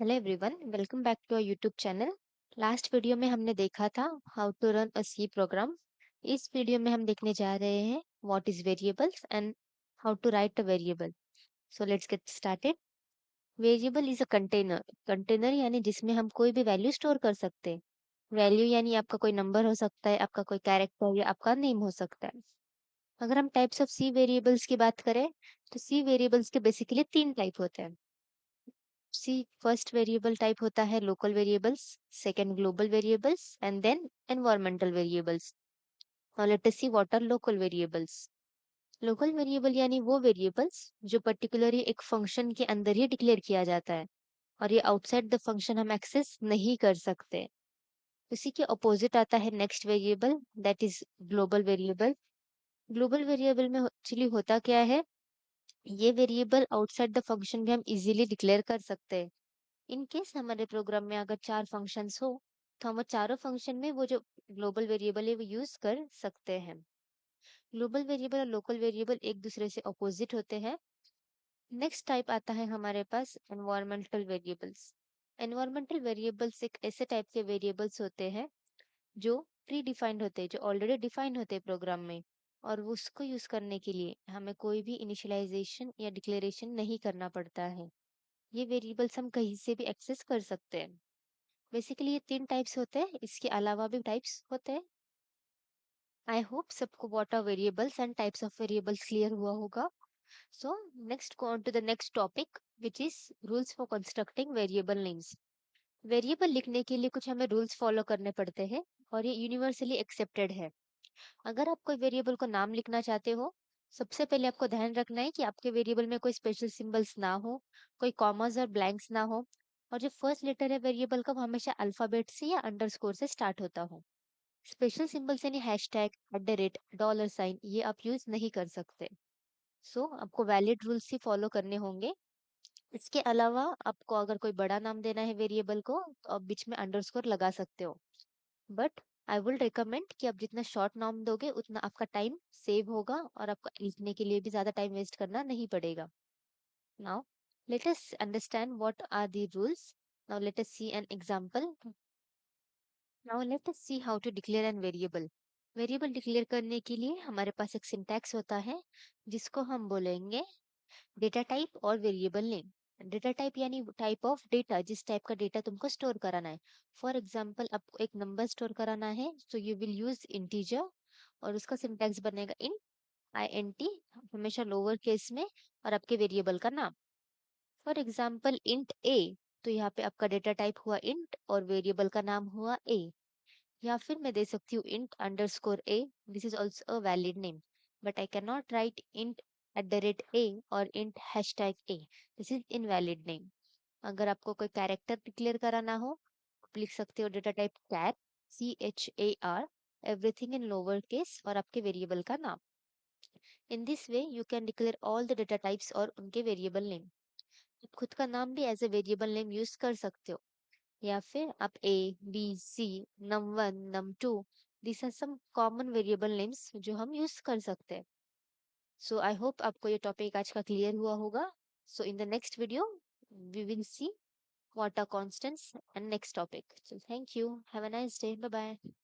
Hello everyone, welcome back to our YouTube channel. Last video में हमने देखा था how to run a C program. इस video में हम देखने जा रहे हैं what is variables and how to write a variable. So let's get started. Variable is a container. Container यानी जिसमें हम कोई भी वैल्यू स्टोर कर सकते हैं। वैल्यू यानी आपका कोई नंबर हो सकता है, आपका कोई कैरेक्टर या आपका नेम हो सकता है। अगर हम टाइप्स ऑफ सी वेरिएबल्स की बात करें तो सी वेरिएबल्स के बेसिकली तीन टाइप होते हैं। सी फर्स्ट वेरिएबल टाइप होता है local variables, second global variables and then environmental variables. Now let us see what are local variables. Local variable यानी वो वेरिएबल्स जो पर्टिकुलरली एक फंक्शन के अंदर ही डिक्लेयर किया जाता है और ये आउटसाइड द फंक्शन हम एक्सेस नहीं कर सकते। इसी के अपोजिट आता है next variable, that is global variable. Global variable में एक्चुअली होता क्या है, ये वेरिएबल आउटसाइड द फंक्शन भी हम इजीली डिक्लेयर कर सकते हैं। इन केस हमारे प्रोग्राम में अगर चार फंक्शंस हो तो हम वो चारों फंक्शन में वो जो ग्लोबल वेरिएबल है वो यूज कर सकते हैं। ग्लोबल वेरिएबल और लोकल वेरिएबल एक दूसरे से अपोजिट होते हैं। नेक्स्ट टाइप आता है हमारे पास एनवायरमेंटल वेरिएबल्स। एनवायरमेंटल वेरिएबल्स एक ऐसे टाइप के वेरिएबल्स होते हैं जो प्री डिफाइंड होते हैं, जो ऑलरेडी डिफाइंड होते हैं प्रोग्राम में, और वो उसको यूज करने के लिए हमें कोई भी इनिशियलाइजेशन या डिक्लेरेशन नहीं करना पड़ता है। ये वेरिएबल्स हम कहीं से भी एक्सेस कर सकते हैं। बेसिकली ये तीन टाइप्स होते हैं, इसके अलावा भी टाइप्स होते हैं। आई होप सबको what are variables and types of variables clear हुआ होगा। So next go on to the next topic which is rules for constructing variable names. Variable लिखने के लिए कुछ हमें रूल्स फॉलो करने पड़ते हैं और ये यूनिवर्सली एक्सेप्टेड है। अगर आप कोई वेरिएबल को नाम लिखना चाहते हो, सबसे पहले आपको ध्यान रखना है कि आपके वेरिएबल में कोई स्पेशल सिंबल्स ना हो, कोई कॉमास और ब्लैंक्स ना हो, और जो फर्स्ट लेटर है वेरिएबल का वो हमेशा अल्फाबेट से या अंडरस्कोर से स्टार्ट होता हो। स्पेशल सिंबल्स यानी हैशटैग, @ डॉलर साइन, ये आप यूज नहीं कर सकते। सो आपको वैलिड रूल्स ही फॉलो करने होंगे। इसके अलावा आपको अगर कोई बड़ा नाम देना है वेरिएबल को तो आप बीच में अंडरस्कोर लगा सकते हो, बट आई विल रिकमेंड कि आप जितना शॉर्ट नाम दोगे उतना आपका टाइम सेव होगा और आपको लिखने के लिए भी ज्यादा टाइम वेस्ट करना नहीं पड़ेगा। Now let us understand what are the rules. Now let us see an example. Now let us see how to declare an variable. Variable declare करने के लिए हमारे पास एक सिंटैक्स होता है जिसको हम बोलेंगे डेटा टाइप और वेरिएबल नेम। डेटा टाइप यानी टाइप ऑफ डेटा, जिस टाइप का डेटा तुमको स्टोर कराना है। फॉर एग्जांपल आपको एक नंबर स्टोर कराना है so you will use integer, और उसका सिंटैक्स बनेगा इन INT, हमेशा लोअर केस में, और आपके वेरिएबल का नाम। फॉर एग्जांपल इंट ए, तो यहाँ पे आपका डेटा टाइप हुआ इंट और वेरिएबल का नाम हुआ ए। या फिर मैं दे सकती हूँ int underscore a, this is also a valid name, but I can not right int @a और int hashtag a, this is invalid name. अगर आपको कोई कैरेक्टर डिक्लेयर कराना हो आप लिख सकते हो data type char, CHAR, everything in lower case और आपके वेरिएबल का नाम। In this way you can declare all the data types और उनके वेरिएबल नेम। आप खुद का नाम भी as a variable name use कर सकते हो, या फिर आप A, B, C, num1, num2, these are some common variable names जो हम यूज कर सकते हैं। सो आई होप आपको ये टॉपिक आज का क्लियर हुआ होगा। So in the next video we will see what are constants and next topic. So thank you. Have a nice day. Bye bye.